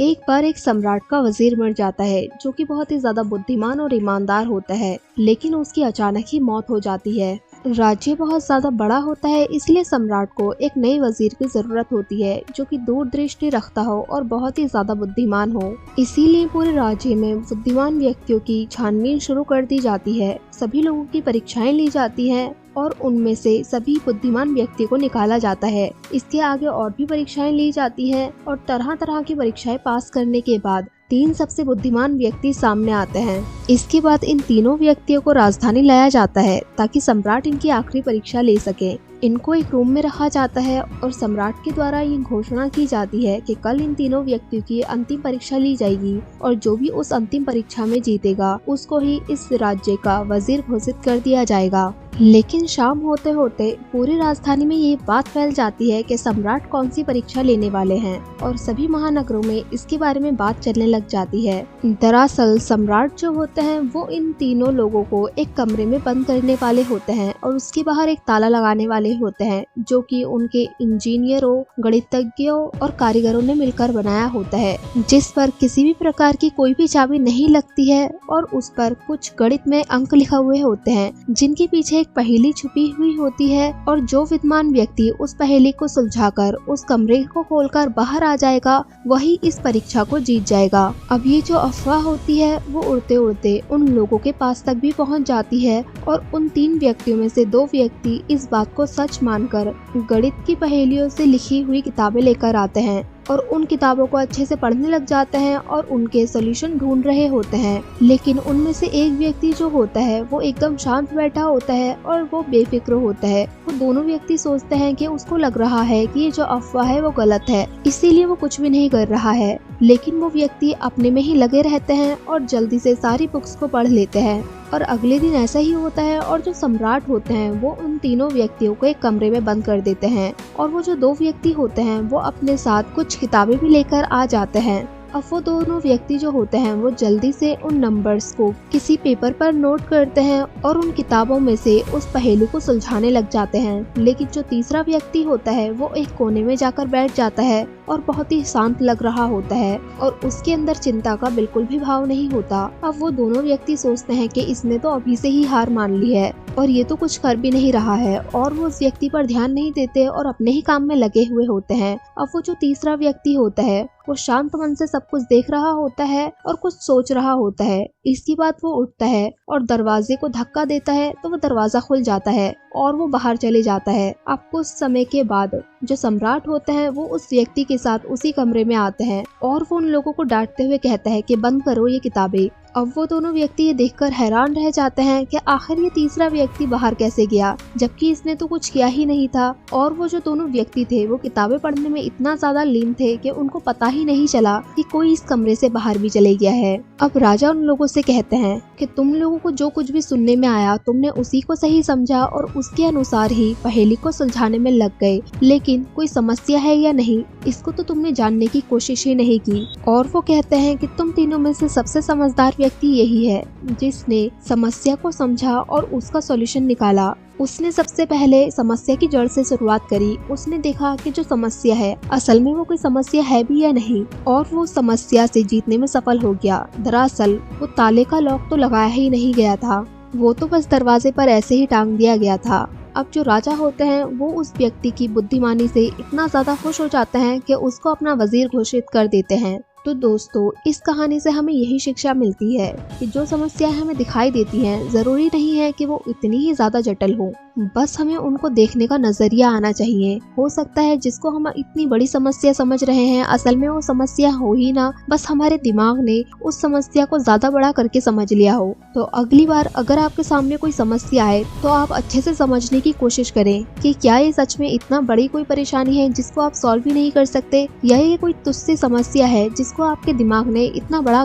एक बार एक सम्राट का वजीर मर जाता है जो कि बहुत ही ज्यादा बुद्धिमान और ईमानदार होता है, लेकिन उसकी अचानक ही मौत हो जाती है। राज्य बहुत ज्यादा बड़ा होता है, इसलिए सम्राट को एक नए वजीर की जरूरत होती है जो कि दूरदृष्टि रखता हो और बहुत ही ज्यादा बुद्धिमान हो। इसीलिए पूरे राज्य में बुद्धिमान व्यक्तियों की छानबीन शुरू कर दी जाती है। सभी लोगों की परीक्षाएं ली जाती हैं और उनमें से सभी बुद्धिमान व्यक्ति को निकाला जाता है। इसके आगे और भी परीक्षाएं ली जाती हैं और तरह तरह की परीक्षाएं पास करने के बाद 3 सबसे बुद्धिमान व्यक्ति सामने आते हैं। इसके बाद इन तीनों व्यक्तियों को राजधानी लाया जाता है ताकि सम्राट इनकी आखिरी परीक्षा ले सके। इनको एक रूम में रखा जाता है और सम्राट के द्वारा ये घोषणा की जाती है कि कल इन तीनों व्यक्तियों की अंतिम परीक्षा ली जाएगी और जो भी उस अंतिम परीक्षा में जीतेगा उसको ही इस राज्य का वजीर घोषित कर दिया जाएगा। लेकिन शाम होते होते पूरी राजधानी में ये बात फैल जाती है कि सम्राट कौन सी परीक्षा लेने वाले हैं और सभी महानगरों में इसके बारे में बात चलने लग जाती है। दरअसल सम्राट जो होते हैं वो इन तीनों लोगों को एक कमरे में बंद करने वाले होते हैं और उसके बाहर एक ताला लगाने वाले होते हैं जो कि उनके इंजीनियरों, गणितज्ञों और कारीगरों ने मिलकर बनाया होता है, जिस पर किसी भी प्रकार की कोई भी चाबी नहीं लगती है और उस पर कुछ गणित में अंक लिखे हुए होते हैं जिनके पीछे एक पहेली छुपी हुई होती है और जो विद्वान व्यक्ति उस पहेली को सुलझाकर उस कमरे को खोलकर बाहर आ जाएगा वही इस परीक्षा को जीत जाएगा। अब ये जो अफवाह होती है वो उड़ते उड़ते उन लोगों के पास तक भी पहुंच जाती है और उन 3 व्यक्तियों में से 2 व्यक्ति इस बात को सच मानकर गणित की पहेलियों से लिखी हुई किताबें लेकर आते हैं और उन किताबों को अच्छे से पढ़ने लग जाते हैं और उनके सॉल्यूशन ढूंढ रहे होते हैं। लेकिन उनमें से एक व्यक्ति जो होता है वो एकदम शांत बैठा होता है और वो बेफिक्र होता है। वो दोनों व्यक्ति सोचते हैं कि उसको लग रहा है कि ये जो अफवाह है वो गलत है, इसीलिए वो कुछ भी नहीं कर रहा है। लेकिन वो व्यक्ति अपने में ही लगे रहते हैं और जल्दी से सारी बुक्स को पढ़ लेते हैं। और अगले दिन ऐसा ही होता है और जो सम्राट होते हैं वो उन तीनों व्यक्तियों को एक कमरे में बंद कर देते हैं और वो जो 2 व्यक्ति होते हैं वो अपने साथ कुछ किताबें भी लेकर आ जाते हैं। अब वो दोनों व्यक्ति जो होते हैं वो जल्दी से उन नंबर्स को किसी पेपर पर नोट करते हैं और उन किताबों में से उस पहेली को सुलझाने लग जाते हैं। लेकिन जो तीसरा व्यक्ति होता है वो एक कोने में जाकर बैठ जाता है और बहुत ही शांत लग रहा होता है और उसके अंदर चिंता का बिल्कुल भी भाव नहीं होता। अब वो दोनों व्यक्ति सोचते हैं कि इसने तो अभी से ही हार मान ली है और ये तो कुछ कर भी नहीं रहा है और वो उस व्यक्ति पर ध्यान नहीं देते और अपने ही काम में लगे हुए होते हैं। अब वो जो तीसरा व्यक्ति होता है वो शांत मन से सब कुछ देख रहा होता है और कुछ सोच रहा होता है। इसके बाद वो उठता है और दरवाजे को धक्का देता है तो वो दरवाजा खुल जाता है और वो बाहर चले जाता है। अब कुछ समय के बाद जो सम्राट होता है वो उस व्यक्ति के साथ उसी कमरे में आते हैं और वो उन लोगों को डांटते हुए कहता है कि बंद करो ये किताबें। अब वो दोनों व्यक्ति ये देखकर हैरान रह जाते हैं कि आखिर ये तीसरा व्यक्ति बाहर कैसे गया, जबकि इसने तो कुछ किया ही नहीं था। और वो जो दोनों व्यक्ति थे वो किताबें पढ़ने में इतना ज्यादा लीन थे कि उनको पता ही नहीं चला कि कोई इस कमरे से बाहर भी चले गया है। अब राजा उन लोगों से कहते हैं कि तुम लोगों को जो कुछ भी सुनने में आया तुमने उसी को सही समझा और उसके अनुसार ही पहेली को सुलझाने में लग गए, लेकिन कोई समस्या है या नहीं इसको तो तुमने जानने की कोशिश ही नहीं की। और वो कहते हैं कि तुम तीनों में से सबसे समझदार व्यक्ति यही है जिसने समस्या को समझा और उसका सॉल्यूशन निकाला। उसने सबसे पहले समस्या की जड़ से शुरुआत करी। उसने देखा कि जो समस्या है असल में वो कोई समस्या है भी या नहीं और वो समस्या से जीतने में सफल हो गया। दरअसल वो ताले का लॉक तो लगाया ही नहीं गया था, वो तो बस दरवाजे पर ऐसे ही टांग दिया गया था। अब जो राजा होते हैं वो उस व्यक्ति की बुद्धिमानी से इतना ज्यादा खुश हो जाते हैं कि उसको अपना वजीर घोषित कर देते हैं। तो दोस्तों इस कहानी से हमें यही शिक्षा मिलती है कि जो समस्याएं हमें दिखाई देती हैं जरूरी नहीं है कि वो इतनी ही ज्यादा जटिल हो, बस हमें उनको देखने का नजरिया आना चाहिए। हो सकता है जिसको हम इतनी बड़ी समस्या समझ रहे हैं असल में वो समस्या हो ही ना, बस हमारे दिमाग ने उस समस्या को ज्यादा बड़ा करके समझ लिया हो। तो अगली बार अगर आपके सामने कोई समस्या आए तो आप अच्छे से समझने की कोशिश करें कि क्या ये सच में इतना बड़ी कोई परेशानी है जिसको आप सॉल्व भी नहीं कर सकते, या ये कोई तुच्छ सी समस्या है जिसको आपके दिमाग ने इतना बड़ा